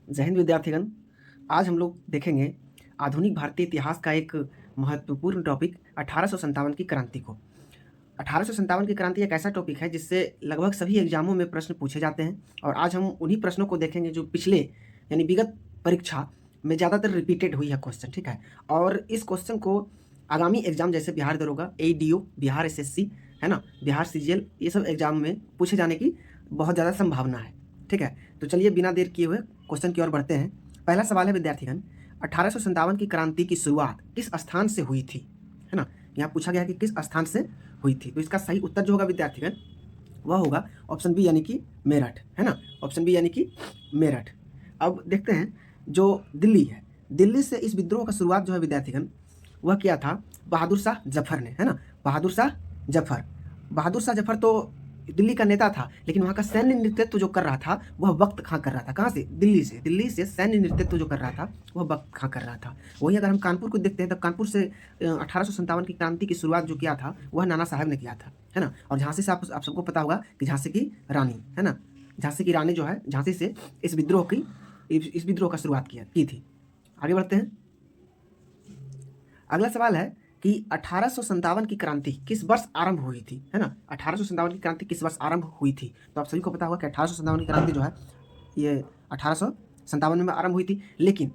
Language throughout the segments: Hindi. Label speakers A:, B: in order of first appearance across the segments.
A: जय हिंद विद्यार्थीगण। आज हम लोग देखेंगे आधुनिक भारतीय इतिहास का एक महत्वपूर्ण टॉपिक 1857 की क्रांति को। 1857 की क्रांति एक ऐसा टॉपिक है जिससे लगभग सभी एग्जामों में प्रश्न पूछे जाते हैं और आज हम उन्हीं प्रश्नों को देखेंगे जो पिछले यानी विगत परीक्षा में ज़्यादातर रिपीटेड हुई है क्वेश्चन, ठीक है। और इस क्वेश्चन को आगामी एग्जाम जैसे बिहार दरोगा, एडीओ, बिहार एसएससी, है ना, बिहार सीजीएल, ये सब एग्जाम में पूछे जाने की बहुत ज़्यादा संभावना है, ठीक है। तो चलिए बिना देर किए हुए क्वेश्चन की ओर बढ़ते हैं। पहला सवाल है विद्यार्थीगण, 1857 की क्रांति की शुरुआत किस स्थान से हुई थी, है ना। यहाँ पूछा गया है कि किस स्थान से हुई थी, तो इसका सही उत्तर जो होगा विद्यार्थीगण वह होगा ऑप्शन बी यानी कि मेरठ, है ना। ऑप्शन बी यानी कि मेरठ। अब देखते हैं जो दिल्ली है, दिल्ली से इस विद्रोह का शुरुआत जो है विद्यार्थीगण वह किया था बहादुर शाह जफर ने, है ना। बहादुर शाह जफर, बहादुर शाह जफर तो दिल्ली का नेता था, लेकिन वहाँ का सैन्य नेतृत्व जो कर रहा था वह वक्त खां कर रहा था। कहाँ से? दिल्ली से सैन्य नेतृत्व जो कर रहा था वह वक्त खां कर रहा था। वहीं अगर हम कानपुर को देखते हैं तो कानपुर से 1857 की क्रांति की शुरुआत जो किया था वह नाना साहब ने किया था, है ना। और झांसी से आप सबको पता होगा कि झांसी की रानी, है ना, झांसी की रानी जो है झांसी से इस विद्रोह का शुरुआत की थी। आगे बढ़ते हैं। अगला सवाल है कि 1857 की क्रांति किस वर्ष आरंभ हुई थी, है ना। 1857 की क्रांति किस वर्ष आरंभ हुई थी, तो आप सभी को पता होगा कि 1857 की क्रांति जो है ये 1857 में आरंभ हुई थी। लेकिन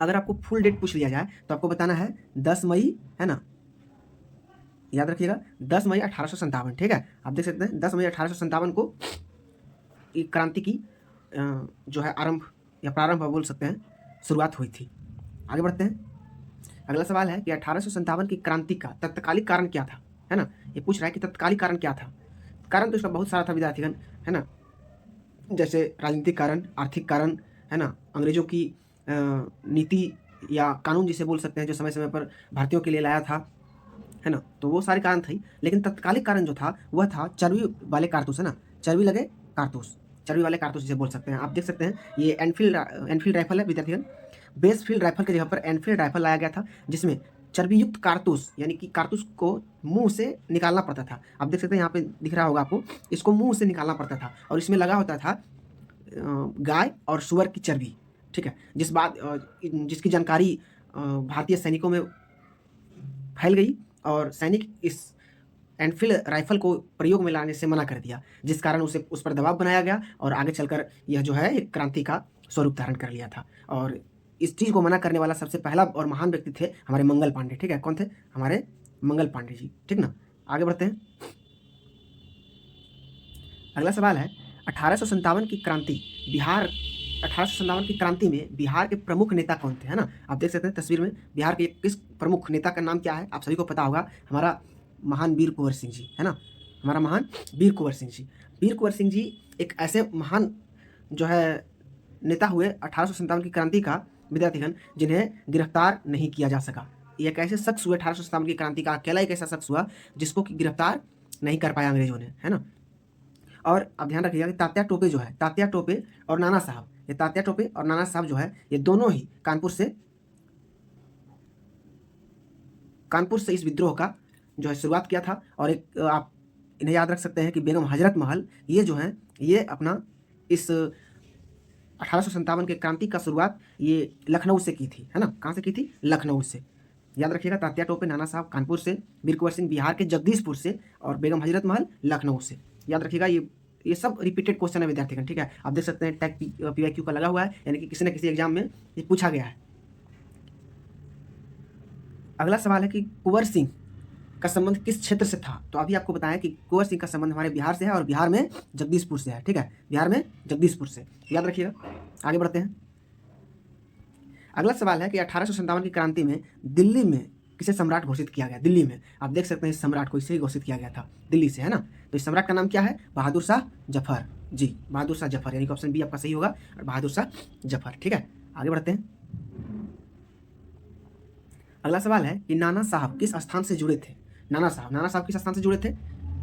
A: अगर आपको फुल डेट पूछ लिया जाए तो आपको बताना है 10 मई, है ना, याद रखिएगा 10 मई 1857, ठीक है। आप देख सकते हैं 10 मई 1857 को क्रांति की जो है आरंभ या प्रारंभ बोल सकते हैं, शुरुआत हुई थी। आगे बढ़ते हैं। अगला सवाल है कि 1857 की क्रांति का तत्कालिक कारण क्या था, है ना। ये पूछ रहा है कि तत्कालिक कारण क्या था। कारण तो इसका बहुत सारा था विद्यार्थीगण, है ना, जैसे राजनीतिक कारण, आर्थिक कारण, है ना, अंग्रेजों की नीति या कानून जिसे बोल सकते हैं जो समय समय पर भारतीयों के लिए लाया था, है ना, तो वो सारे कारण थे। लेकिन तत्कालिक कारण जो था वह था चर्बी वाले कारतूस, है ना, चर्बी लगे कारतूस, चर्बी वाले कारतूस जिसे बोल सकते हैं। आप देख सकते हैं ये एनफील्ड राइफल है विद्यार्थीगण। बेस फील्ड राइफल की जगह पर एनफील्ड राइफल लाया गया था जिसमें चर्बी युक्त कारतूस यानी कि कारतूस को मुंह से निकालना पड़ता था। आप देख सकते हैं यहाँ पे दिख रहा होगा आपको, इसको मुंह से निकालना पड़ता था और इसमें लगा होता था गाय और सुअर की चर्बी, ठीक है। जिसकी जानकारी भारतीय सैनिकों में फैल गई और सैनिक इस एनफील्ड राइफल को प्रयोग में लाने से मना कर दिया, जिस कारण उस पर दबाव बनाया गया और आगे चलकर यह जो है एक क्रांति का स्वरूप धारण कर लिया था। और इस चीज़ को मना करने वाला सबसे पहला और महान व्यक्ति थे हमारे मंगल पांडे, ठीक है। कौन थे? हमारे मंगल पांडे जी, ठीक ना। आगे बढ़ते हैं। अगला सवाल है 1857 की क्रांति बिहार 1857 की क्रांति में बिहार के प्रमुख नेता कौन थे, है ना। आप देख सकते हैं तस्वीर में बिहार के किस प्रमुख नेता का नाम क्या है, आप सभी को पता होगा, हमारा महान वीर कुंवर सिंह जी, है ना, हमारा महान वीर कुंवर सिंह जी। वीर कुंवर सिंह जी एक ऐसे महान जो है नेता हुए 1857 की क्रांति का विद्यार्थीगण जिन्हें गिरफ्तार नहीं किया जा सका। ये एक ऐसे शख्स हुए 1857 की क्रांति का अकेला एक ऐसा शख्स हुआ जिसको कि गिरफ्तार नहीं कर पाया अंग्रेजों ने, है ना। और आप ध्यान रखिएगा कि तात्या टोपे जो है, तात्या टोपे और नाना साहब, ये तात्या टोपे और नाना साहब जो है ये दोनों ही कानपुर से इस विद्रोह का जो है शुरुआत किया था। और एक आप इन्हें याद रख सकते हैं कि बेगम हजरत महल ये जो है ये अपना इस 1857 के क्रांति का शुरुआत ये लखनऊ से की थी, है ना। कहाँ से की थी? लखनऊ से। याद रखिएगा तात्या टोपे नाना साहब कानपुर से, वीर कुंवर सिंह बिहार के जगदीशपुर से और बेगम हजरत महल लखनऊ से। याद रखिएगा ये सब रिपीटेड क्वेश्चन है विद्यार्थीगण, ठीक है। आप देख सकते हैं टैग पीवाईक्यू का लगा हुआ है, यानी कि किसी न किसी एग्जाम में ये पूछा गया है। अगला सवाल है कि कुंवर सिंह का संबंध किस क्षेत्र से था, तो अभी आपको बताया कि कुंवर सिंह का संबंध हमारे बिहार से है और बिहार में जगदीशपुर से है, ठीक है, बिहार में जगदीशपुर से। याद रखिएगा। आगे बढ़ते हैं। अगला सवाल है कि 1857 की क्रांति में दिल्ली में किसे सम्राट घोषित किया गया? दिल्ली में आप देख सकते हैं इस सम्राट को इसे ही घोषित किया गया था दिल्ली से, है ना। तो इस सम्राट का नाम क्या है? बहादुर शाह जफर जी, बहादुर शाह जफर, यानी कि ऑप्शन बी आपका सही होगा, बहादुर शाह जफर, ठीक है। आगे बढ़ते हैं। अगला सवाल है कि नाना साहब किस स्थान से जुड़े थे? नाना साहब किस स्थान से जुड़े थे?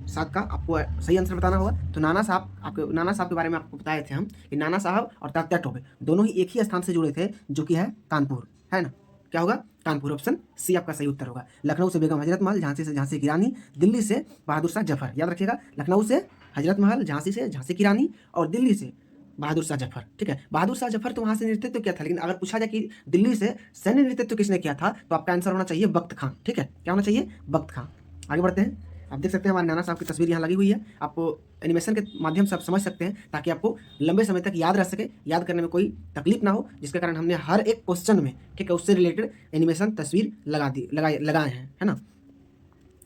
A: साथ का आपको सही आंसर बताना होगा। तो नाना साहब के बारे में आपको बताए थे हम कि नाना साहब और तात्या टोपे दोनों ही एक ही स्थान से जुड़े थे जो कि है कानपुर, है ना। क्या होगा? कानपुर। ऑप्शन सी आपका सही उत्तर होगा। लखनऊ से बेगम हजरत महल, झांसी से झांसी की रानी, दिल्ली से बहादुर शाह जफर। याद रखिएगा, लखनऊ से हजरत महल, झांसी से झांसी की रानी और दिल्ली से बहादुर शाह जफर। ठीक है, बहादुर शाह जफर तो वहाँ से नेतृत्व किया था, लेकिन अगर पूछा जाए कि दिल्ली से सैन्य नेतृत्व किसने किया था, तो आपका आंसर होना चाहिए बख्त खान। ठीक है, क्या होना चाहिए? बख्त खान। आगे बढ़ते हैं। आप देख सकते हैं हमारे नाना साहब की तस्वीर यहाँ लगी हुई है, आप एनिमेशन के माध्यम से आप समझ सकते हैं, ताकि आपको लंबे समय तक याद रह सके, याद करने में कोई तकलीफ ना हो, जिसके कारण हमने हर एक क्वेश्चन में, ठीक है, उससे रिलेटेड एनिमेशन तस्वीर लगाए हैं, है ना।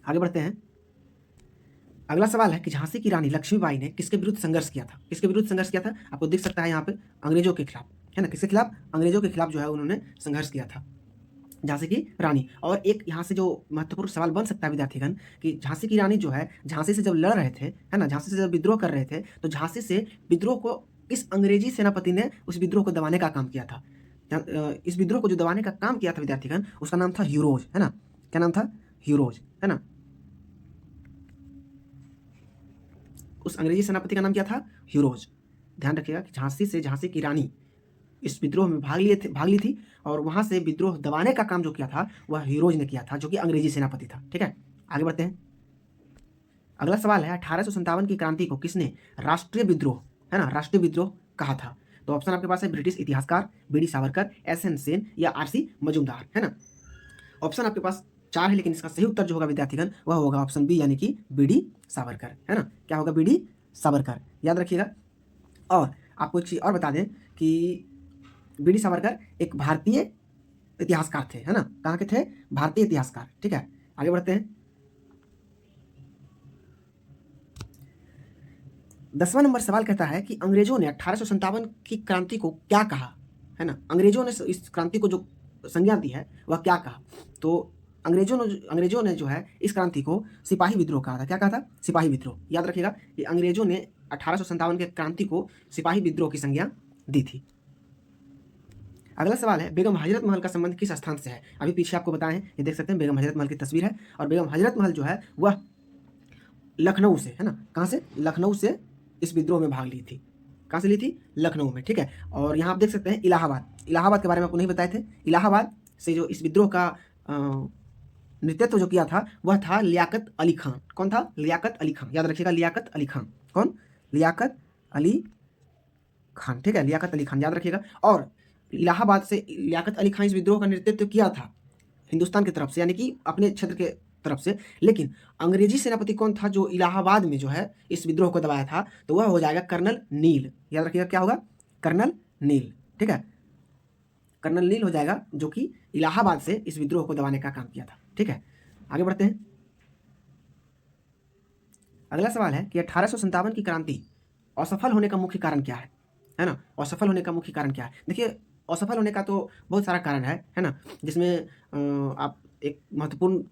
A: आगे बढ़ते हैं। अगला सवाल है कि झांसी की रानी लक्ष्मीबाई ने किसके विरुद्ध संघर्ष किया था? किसके विरुद्ध संघर्ष किया था? आपको दिख सकता है यहाँ पे, अंग्रेजों के खिलाफ, है ना। किसके खिलाफ? अंग्रेजों के खिलाफ जो है उन्होंने संघर्ष किया था, झांसी की रानी। और एक यहाँ से जो महत्वपूर्ण सवाल बन सकता है विद्यार्थीगण, कि झांसी की रानी जो है झांसी से जब लड़ रहे थे, है ना, झांसी से जब विद्रोह कर रहे थे, तो झांसी से विद्रोह को इस अंग्रेजी सेनापति ने उस विद्रोह को दबाने का काम किया था। इस विद्रोह को जो दबाने का काम किया था विद्यार्थीगण, उसका नाम था ह्यूरोज, है ना। क्या नाम था? ह्यूरोज, है ना। उस अंग्रेजी सेनापति का नाम क्या था? ह्यूरोज। ध्यान रखिएगा कि झांसी से झांसी की रानी इस विद्रोह में भाग ली थी, और वहां से विद्रोह दबाने का काम जो किया था वह ह्यूरोज ने किया था, जो कि अंग्रेजी सेनापति था। ठीक है, आगे बढ़ते हैं। अगला सवाल है 1857 की क्रांति को किसने राष्ट्रीय विद्रोह, है ना, राष्ट्रीय विद्रोह कहा था? तो ऑप्शन आपके पास है ब्रिटिश इतिहासकार, बी.डी. सावरकर, एस.एन. सेन या आर.सी. मजूमदार, है ना। ऑप्शन आपके पास 4 है, लेकिन इसका सही उत्तर जो होगा विद्यार्थीगण वह होगा ऑप्शन बी, यानी कि बी.डी. सावरकर, है ना। क्या होगा? बी.डी. सावरकर, याद रखिएगा। और आपको एक चीज़ और बता दें कि बी.डी. सावरकर एक भारतीय इतिहासकार थे, है ना। कहाँ के थे? भारतीय इतिहासकार। ठीक है, आगे बढ़ते हैं। 10वां नंबर सवाल कहता है कि अंग्रेजों ने 1857 की क्रांति को क्या कहा, है ना। अंग्रेजों ने इस क्रांति को जो संज्ञा दी है वह क्या कहा? तो अंग्रेजों ने जो है इस क्रांति को सिपाही विद्रोह कहा था। क्या कहा था? सिपाही विद्रोह। याद रखिएगा कि अंग्रेजों ने 1857 के क्रांति को सिपाही विद्रोह की संज्ञा दी थी। अगला सवाल है बेगम हजरत महल का संबंध किस स्थान से है? अभी पीछे आपको बताएं, ये देख सकते हैं बेगम हजरत महल की तस्वीर है, और बेगम हजरत महल जो है वह लखनऊ से, है ना। कहाँ से? लखनऊ से इस विद्रोह में भाग ली थी। कहाँ से ली थी? लखनऊ में। ठीक है, और यहाँ आप देख सकते हैं इलाहाबाद के बारे में आपको नहीं बताए थे। इलाहाबाद से जो इस विद्रोह का नेतृत्व जो किया था वह था लियाकत अली खान। कौन था? लियाकत अली खान। याद रखिएगा, लियाकत अली खान। कौन? लियाकत अली खान। ठीक है, लियाकत अली खान याद रखिएगा। और इलाहाबाद से लियाकत अली खान इस विद्रोह का नेतृत्व किया था हिंदुस्तान की तरफ से, यानी कि अपने क्षेत्र के तरफ से। लेकिन अंग्रेजी सेनापति कौन था जो इलाहाबाद में जो है इस विद्रोह को दबाया था? तो वह हो जाएगा कर्नल नील। याद रखिएगा, क्या होगा? कर्नल नील। ठीक है, कर्नल नील हो जाएगा, जो कि इलाहाबाद से इस विद्रोह को दबाने का काम किया था। ठीक है, आगे बढ़ते हैं। अगला सवाल है कि 1857 की क्रांति असफल होने का मुख्य कारण क्या है ना। असफल होने का मुख्य कारण क्या है? देखिए, असफल होने का तो बहुत सारा कारण है ना, जिसमें आप एक महत्वपूर्ण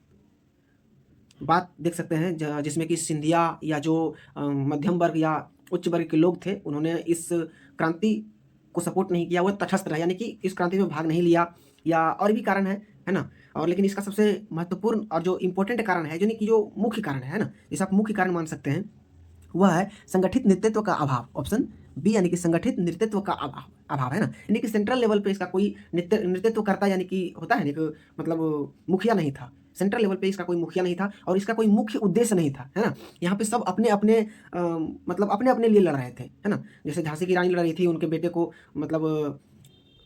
A: बात देख सकते हैं, जिसमें कि सिंधिया या जो मध्यम वर्ग या उच्च वर्ग के लोग थे, उन्होंने इस क्रांति को सपोर्ट नहीं किया, वह तटस्थ रहा, यानी कि इस क्रांति में भाग नहीं लिया, या और भी कारण है ना। और लेकिन इसका सबसे महत्वपूर्ण और जो इम्पोर्टेंट कारण है, यानी कि जो मुख्य कारण है ना, जिसे आप मुख्य कारण मान सकते हैं, वह है संगठित नेतृत्व का अभाव। ऑप्शन बी, यानी कि संगठित नेतृत्व का अभाव, है ना। यानी कि सेंट्रल लेवल पे इसका कोई नेतृत्व करता, यानी कि होता है ना, मतलब मुखिया नहीं था। सेंट्रल लेवल पे इसका कोई मुखिया नहीं था, और इसका कोई मुख्य उद्देश्य नहीं था, है ना। यहाँ पे सब अपने अपने मतलब अपने अपने लिए लड़ रहे थे, है ना। जैसे झांसी की रानी लड़ रही थी, उनके बेटे को मतलब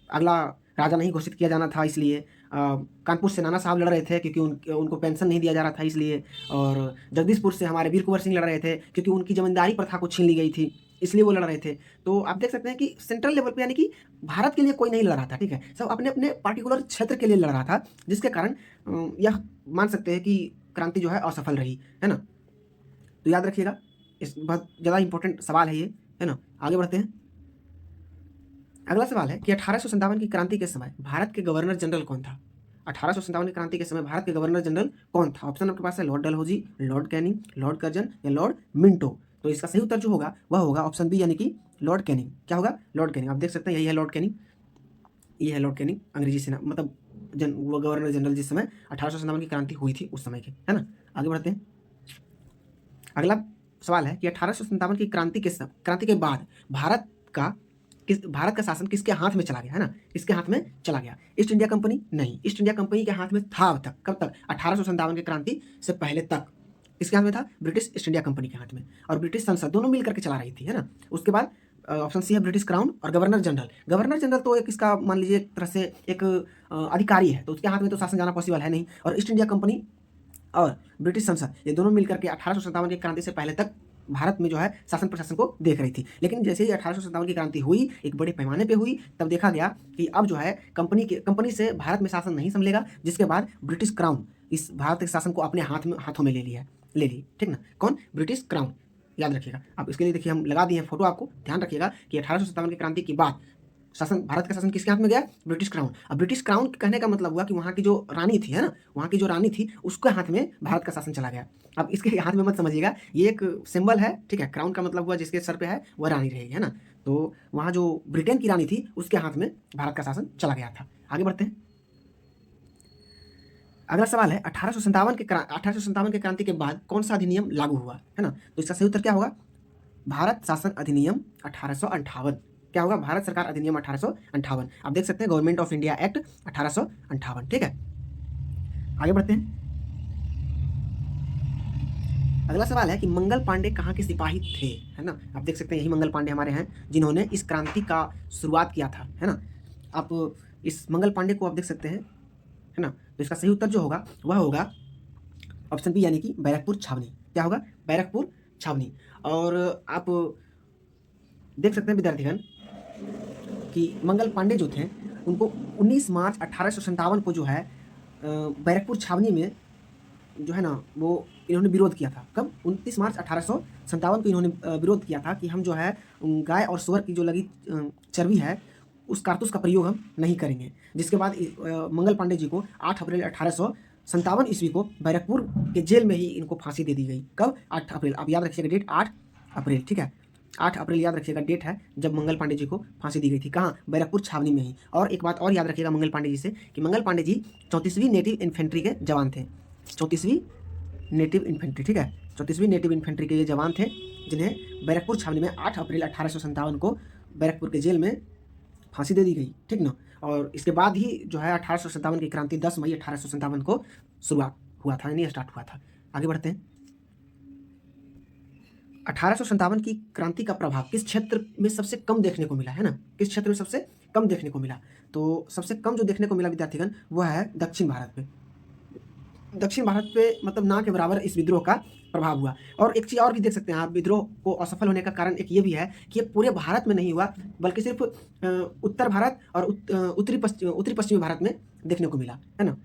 A: अगला राजा नहीं घोषित किया जाना था, इसलिए कानपुर से नाना साहब लड़ रहे थे क्योंकि उनको पेंशन नहीं दिया जा रहा था, इसलिए। और जगदीशपुर से हमारे वीर कुंवर सिंह लड़ रहे थे क्योंकि उनकी जमींदारी प्रथा को छीन ली गई थी, इसलिए वो लड़ रहे थे। तो आप देख सकते हैं कि सेंट्रल लेवल पे, यानी कि भारत के लिए कोई नहीं लड़ रहा था, ठीक है। सब अपने अपने पार्टिकुलर क्षेत्र के लिए लड़ रहा था, जिसके कारण यह मान सकते हैं कि क्रांति जो है असफल रही, है ना। तो याद रखिएगा, इस बहुत ज़्यादा इंपॉर्टेंट सवाल है ये, है ना। आगे बढ़ते हैं। अगला सवाल है कि 1857 की क्रांति के समय भारत के गवर्नर जनरल कौन था? 1857 की क्रांति के समय भारत के गवर्नर जनरल कौन था? ऑप्शन आपके पास है Lord Dalhousie, Lord Canning, Lord Curzon या लॉर्ड मिंटो। तो इसका सही उत्तर जो होगा वह होगा ऑप्शन बी, यानी कि लॉर्ड कैनिंग। क्या होगा? Lord Canning. आप देख सकते हैं यही है लॉर्ड कैनिंग, ये है लॉर्ड कैनिंग, अंग्रेजी सेना मतलब वो गवर्नर जनरल जिस समय 1857 की क्रांति हुई थी उस समय के, है ना। आगे बढ़ते हैं। अगला सवाल है कि 1857 की क्रांति के बाद भारत का शासन किसके हाथ में चला गया, है ना। किसके हाथ में चला गया? East India company? नहीं, ईस्ट इंडिया कंपनी के हाथ में था अब तक। कब तक? 1857 की क्रांति से पहले तक किसके हाथ में था? ब्रिटिश ईस्ट इंडिया कंपनी के हाथ में, और ब्रिटिश संसद दोनों मिलकर के चला रही थी, है ना। उसके बाद ऑप्शन सी है ब्रिटिश क्राउन और गवर्नर जनरल। गवर्नर जनरल तो एक इसका मान लीजिए एक तरह से एक अधिकारी है, तो उसके हाथ में तो शासन जाना पॉसिबल है नहीं। और ईस्ट इंडिया कंपनी और ब्रिटिश संसद ये दोनों मिलकर के 1857 की क्रांति से पहले तक भारत में जो है शासन प्रशासन को देख रही थी। लेकिन जैसे ही 1857 की क्रांति हुई, एक बड़े पैमाने पे हुई, तब देखा गया कि अब जो है कंपनी से भारत में शासन नहीं संभलेगा, जिसके बाद ब्रिटिश क्राउन इस भारत के शासन को अपने हाथों में ले ली, ठीक ना। कौन? ब्रिटिश क्राउन, याद रखिएगा। अब इसके लिए देखिए हम लगा दिए हैं फोटो, आपको ध्यान रखिएगा कि 1857 की क्रांति के बाद शासन, भारत का शासन किसके हाथ में गया? British crown. अब ब्रिटिश क्राउन कहने का मतलब हुआ कि वहाँ की जो रानी थी, है ना, वहाँ की जो रानी थी उसके हाथ में भारत का शासन चला गया। अब इसके हाथ में मत समझिएगा, ये एक सिंबल है, ठीक है। क्राउन का मतलब हुआ जिसके सर पे है वह रानी रहेगी, है ना। तो वहाँ जो ब्रिटेन की रानी थी उसके हाथ में भारत का शासन चला गया था। आगे बढ़ते हैं। अगला सवाल है 1857 के क्रांति के बाद कौन सा अधिनियम लागू हुआ, है ना। तो इसका सही उत्तर क्या होगा? भारत शासन अधिनियम 1858। क्या होगा? भारत सरकार अधिनियम 1858। आप देख सकते हैं गवर्नमेंट ऑफ इंडिया एक्ट 1858, ठीक है। आगे बढ़ते हैं। अगला सवाल है कि मंगल पांडे कहाँ के सिपाही थे, है ना। आप देख सकते हैं यही मंगल पांडे हमारे हैं जिन्होंने इस क्रांति का शुरुआत किया था, है ना। आप इस मंगल पांडे को आप देख सकते हैं, है ना। तो इसका सही उत्तर जो होगा वह होगा ऑप्शन बी, यानी कि बैरकपुर छावनी। क्या होगा? बैरकपुर छावनी। और आप देख सकते हैं विद्यार्थीगण कि मंगल पांडे जो थे उनको 19 मार्च 1857 को जो है बैरकपुर छावनी में जो है ना वो इन्होंने विरोध किया था। कब? 29 मार्च 1857 को इन्होंने विरोध किया था कि हम जो है गाय और सूअर की जो लगी चर्बी है उस कारतूस का प्रयोग हम नहीं करेंगे। जिसके बाद मंगल पांडे जी को 8 अप्रैल 1857 ईस्वी को बैरकपुर के जेल में ही इनको फांसी दे दी गई। कब? 8 अप्रैल। आप याद रखिएगा डेट, 8 अप्रैल, ठीक है। 8 अप्रैल याद रखिएगा डेट है जब मंगल पांडे जी को फांसी दी गई थी। कहाँ? बैरकपुर छावनी में ही। और एक बात और याद रखिएगा मंगल पांडे जी से कि मंगल पांडे जी 34वीं नेटिव इन्फेंट्री के जवान थे। 34वीं नेटिव इन्फेंट्री, ठीक है। 34वीं नेटिव इन्फेंट्री के ये जवान थे जिन्हें बैरकपुर छावनी में 8 अप्रैल 1857 को बैरकपुर के जेल में फांसी दे दी गई, ठीक ना। और इसके बाद ही जो है 1857 की क्रांति 10 मई 1857 को शुरुआत हुआ था, यानी स्टार्ट हुआ था। आगे बढ़ते हैं। 1857 की क्रांति का प्रभाव किस क्षेत्र में सबसे कम देखने को मिला, है ना। किस क्षेत्र में सबसे कम देखने को मिला? तो सबसे कम जो देखने को मिला विद्यार्थीगण वह है दक्षिण भारत पे। दक्षिण भारत पे मतलब ना के बराबर इस विद्रोह का प्रभाव हुआ। और एक चीज़ और भी देख सकते हैं आप, विद्रोह को असफल होने का कारण एक ये भी है कि ये पूरे भारत में नहीं हुआ, बल्कि सिर्फ उत्तर भारत और उत्तरी पश्चिमी भारत में देखने को मिला, है ना।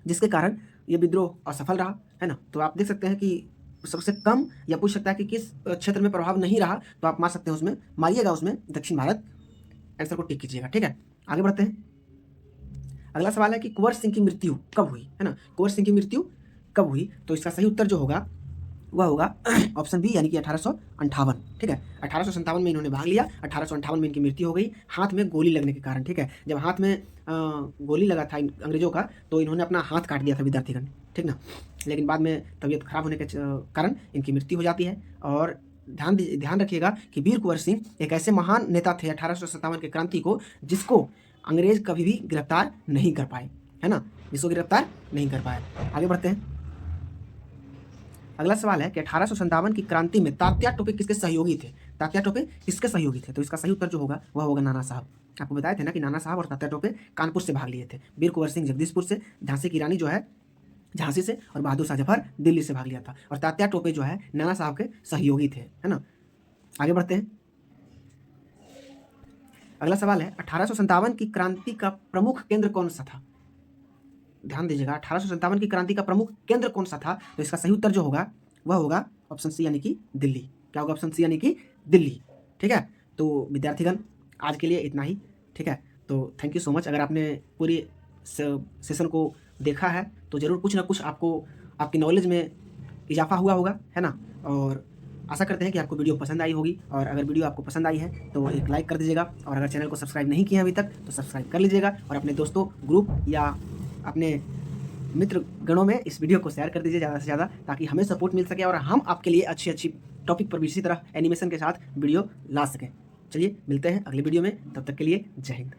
A: जिसके कारण ये विद्रोह असफल रहा, है ना। तो आप देख सकते हैं कि सबसे कम, या पूछ सकता है कि किस क्षेत्र में प्रभाव नहीं रहा, तो आप मार सकते हैं उसमें, मारिएगा उसमें दक्षिण भारत, आंसर को टिक कीजिएगा, ठीक है। आगे बढ़ते हैं। अगला सवाल है कि कुंवर सिंह की मृत्यु कब हुई, है ना। कुंवर सिंह की मृत्यु कब हुई? तो इसका सही उत्तर जो होगा वह होगा ऑप्शन बी, यानी कि 1858, ठीक है। 1857 में इन्होंने भाग लिया, 1858 में इनकी मृत्यु हो गई हाथ में गोली लगने के कारण, ठीक है। जब हाथ में गोली लगा था अंग्रेजों का तो इन्होंने अपना हाथ काट दिया था विद्यार्थीगण, ठीक ना। लेकिन बाद में तबीयत खराब होने के कारण इनकी मृत्यु हो जाती है। और ध्यान रखिएगा कि वीर कुंवर सिंह एक ऐसे महान नेता थे 1857 के क्रांति को जिसको अंग्रेज कभी भी गिरफ्तार नहीं कर पाए, है ना, जिसको गिरफ्तार नहीं कर पाए। आगे बढ़ते हैं। अगला सवाल है कि 1857 की क्रांति में तात्या टोपे किसके सहयोगी थे? तात्या टोपे किसके सहयोगी थे? तो इसका सही उत्तर जो होगा वह होगा नाना साहब। आपको बताए थे ना कि नाना साहब और तात्या टोपे कानपुर से भाग लिए थे, वीर कुंवर सिंह जगदीशपुर से, झांसी की रानी जो है झांसी से, और बहादुर शाह जफर दिल्ली से भाग लिया था। और तात्या टोपे जो है नाना साहब के सहयोगी थे, है ना। आगे बढ़ते हैं। अगला सवाल है 1857 की क्रांति का प्रमुख केंद्र कौन सा था? ध्यान दीजिएगा, 1857 की क्रांति का प्रमुख केंद्र कौन सा था? तो इसका सही उत्तर जो होगा वह होगा ऑप्शन सी, यानी कि दिल्ली। क्या होगा? ऑप्शन सी, यानी कि दिल्ली, ठीक है। तो विद्यार्थीगण आज के लिए इतना ही, ठीक है। तो थैंक यू सो मच। अगर आपने पूरी सेशन को देखा है तो ज़रूर कुछ ना कुछ आपको आपकी नॉलेज में इजाफा हुआ होगा, है ना। और आशा करते हैं कि आपको वीडियो पसंद आई होगी। और अगर वीडियो आपको पसंद आई है तो एक लाइक कर दीजिएगा, और अगर चैनल को सब्सक्राइब नहीं किया अभी तक तो सब्सक्राइब कर लीजिएगा, और अपने दोस्तों, ग्रुप या अपने मित्र गणों में इस वीडियो को शेयर कर दीजिए ज़्यादा से ज़्यादा, ताकि हमें सपोर्ट मिल सके और हम आपके लिए अच्छी टॉपिक पर भी इसी तरह एनिमेशन के साथ वीडियो ला सकें। चलिए मिलते हैं अगली वीडियो में, तब तक के लिए जय हिंद।